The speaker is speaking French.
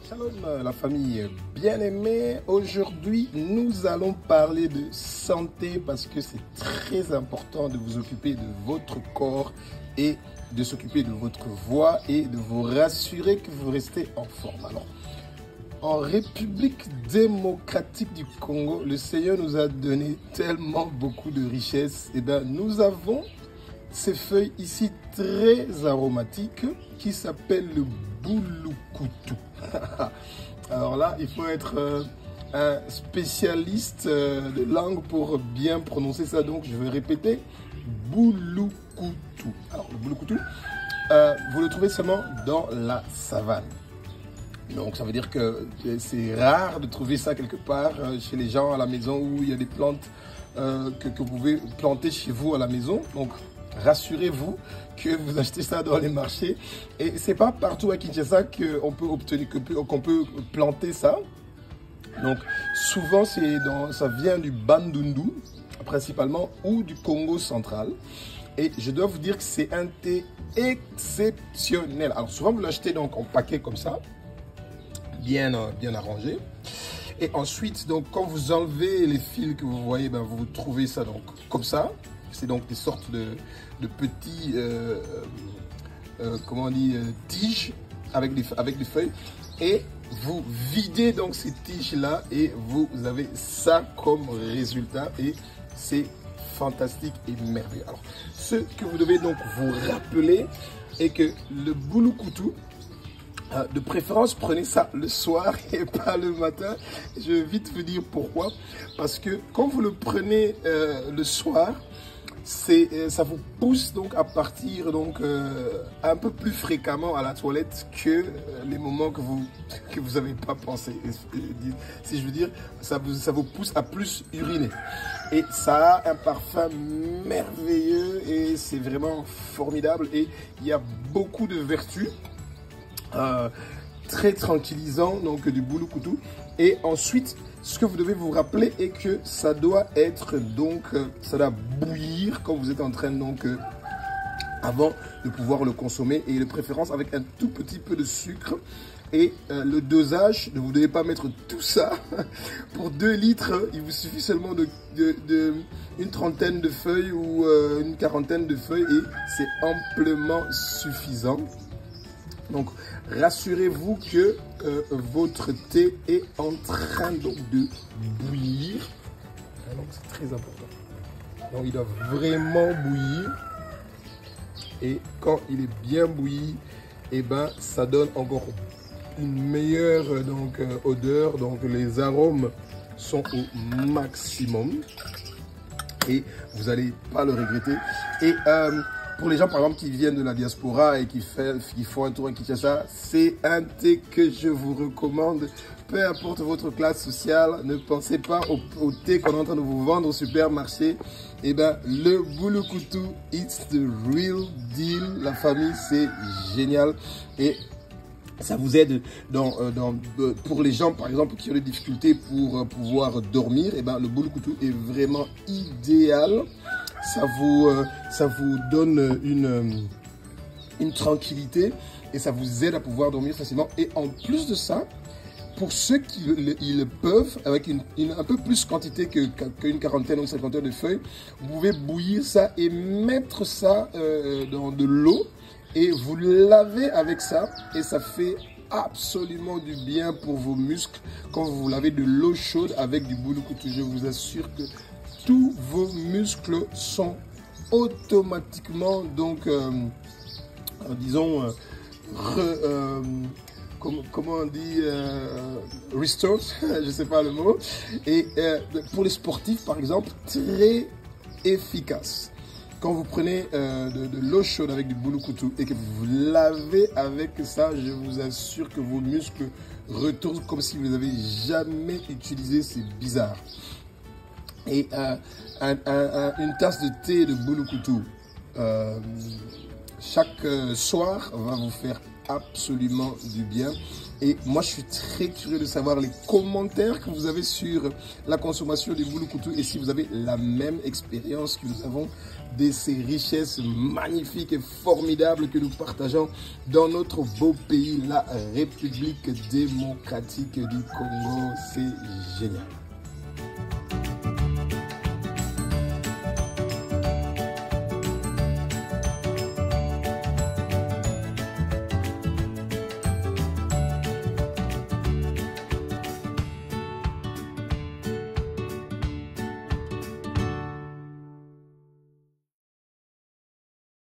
Shalom la famille bien-aimée, aujourd'hui nous allons parler de santé parce que c'est très important de vous occuper de votre corps et de s'occuper de votre voix et de vous rassurer que vous restez en forme. Alors, en République démocratique du Congo, le Seigneur nous a donné tellement beaucoup de richesses. Et bien, nous avons ces feuilles ici très aromatiques qui s'appellent le boulukoutou. Alors là, il faut être un spécialiste de langue pour bien prononcer ça. Donc, je vais répéter boulukoutou. Alors, le boulukoutou, vous le trouvez seulement dans la savane. Donc, ça veut dire que c'est rare de trouver ça quelque part chez les gens à la maison où il y a des plantes que vous pouvez planter chez vous à la maison. Donc, rassurez-vous que vous achetez ça dans les marchés. Et c'est pas partout à Kinshasa qu'on peut obtenir, qu'on peut planter ça. Donc, souvent, ça vient du Bandundu, principalement, ou du Congo central. Et je dois vous dire que c'est un thé exceptionnel. Alors, souvent, vous l'achetez donc en paquet comme ça, bien arrangé. Et ensuite, donc, quand vous enlevez les fils que vous voyez, ben, vous trouvez ça donc comme ça. C'est donc des sortes de petits, comment on dit, tiges avec des feuilles. Et vous videz donc ces tiges-là et vous avez ça comme résultat. Et c'est fantastique et merveilleux. Alors, ce que vous devez donc vous rappeler est que le boulukoutou, de préférence, prenez ça le soir et pas le matin. Je vais vite vous dire pourquoi. Parce que quand vous le prenez le soir, ça vous pousse donc à partir donc un peu plus fréquemment à la toilette que les moments que vous n'avez pas pensé. Si je veux dire, ça vous pousse à plus uriner. Et ça a un parfum merveilleux et c'est vraiment formidable. Et il y a beaucoup de vertus. Très tranquillisant donc du boulukoutou. Et ensuite, ce que vous devez vous rappeler est que ça doit être donc, ça doit bouillir quand vous êtes en train donc, avant de pouvoir le consommer et de préférence avec un tout petit peu de sucre. Et le dosage, vous ne devez pas mettre tout ça. Pour 2 litres, il vous suffit seulement une trentaine de feuilles ou une quarantaine de feuilles et c'est amplement suffisant. Donc, rassurez-vous que votre thé est en train donc de bouillir. Donc, c'est très important. Donc, il doit vraiment bouillir. Et quand il est bien bouilli, eh ben, ça donne encore une meilleure donc, odeur. Donc, les arômes sont au maximum. Et vous n'allez pas le regretter. Et pour les gens, par exemple, qui viennent de la diaspora et qui font un tour à Kinshasa, c'est un thé que je vous recommande. Peu importe votre classe sociale, ne pensez pas au thé qu'on est en train de vous vendre au supermarché. Eh bien, le boulukoutou, it's the real deal. La famille, c'est génial. Et ça vous aide pour les gens, par exemple, qui ont des difficultés pour pouvoir dormir. Eh bien, le boulukoutou est vraiment idéal. Ça vous donne une tranquillité et ça vous aide à pouvoir dormir facilement. Et en plus de ça, pour ceux qui le peuvent, avec un peu plus quantité qu'une quarantaine ou une cinquantaine de feuilles, vous pouvez bouillir ça et mettre ça dans de l'eau et vous lavez avec ça et ça fait absolument du bien pour vos muscles quand vous lavez de l'eau chaude avec du boulukoutou. Je vous assure que tous vos muscles sont automatiquement, donc, disons, comment on dit, restored, je ne sais pas le mot. Et pour les sportifs, par exemple, très efficace. Quand vous prenez de l'eau chaude avec du boulukoutou et que vous lavez avec ça, je vous assure que vos muscles retournent comme si vous ne les avez jamais utilisés. C'est bizarre. Et une tasse de thé de boulukoutou chaque soir va vous faire absolument du bien. Et moi, je suis très curieux de savoir les commentaires que vous avez sur la consommation du boulou-coutou et si vous avez la même expérience que nous avons de ces richesses magnifiques et formidables que nous partageons dans notre beau pays, la République démocratique du Congo. C'est génial.